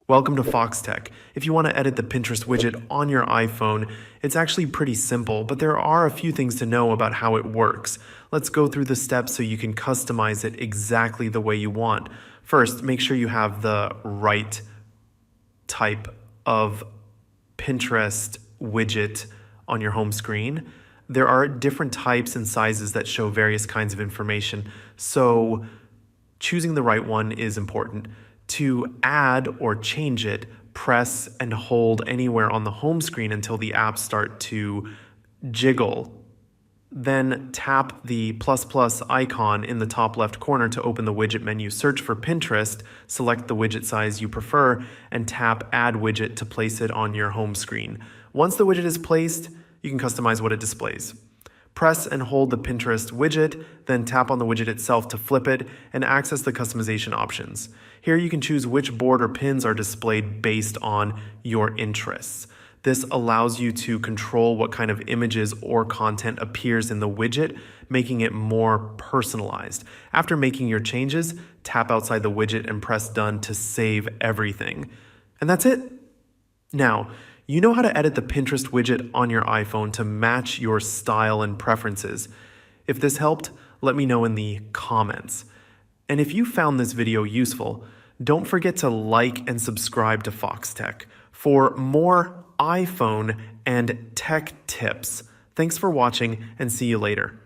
Welcome to Foxtecc. If you want to edit the Pinterest widget on your iPhone, it's actually pretty simple, but there are a few things to know about how it works. Let's go through the steps so you can customize it exactly the way you want. First, make sure you have the right type of Pinterest widget on your home screen. There are different types and sizes that show various kinds of information, so choosing the right one is important. To add or change it, press and hold anywhere on the home screen until the apps start to jiggle. Then tap the plus icon in the top left corner to open the widget menu. Search for Pinterest, select the widget size you prefer, and tap Add Widget to place it on your home screen. Once the widget is placed, you can customize what it displays. Press and hold the Pinterest widget, then tap on the widget itself to flip it and access the customization options. Here you can choose which board or pins are displayed based on your interests. This allows you to control what kind of images or content appears in the widget, making it more personalized. After making your changes, tap outside the widget and press Done to save everything. And that's it. Now, you know how to edit the Pinterest widget on your iPhone to match your style and preferences. If this helped, let me know in the comments. And if you found this video useful, don't forget to like and subscribe to Foxtecc for more iPhone and tech tips. Thanks for watching and see you later.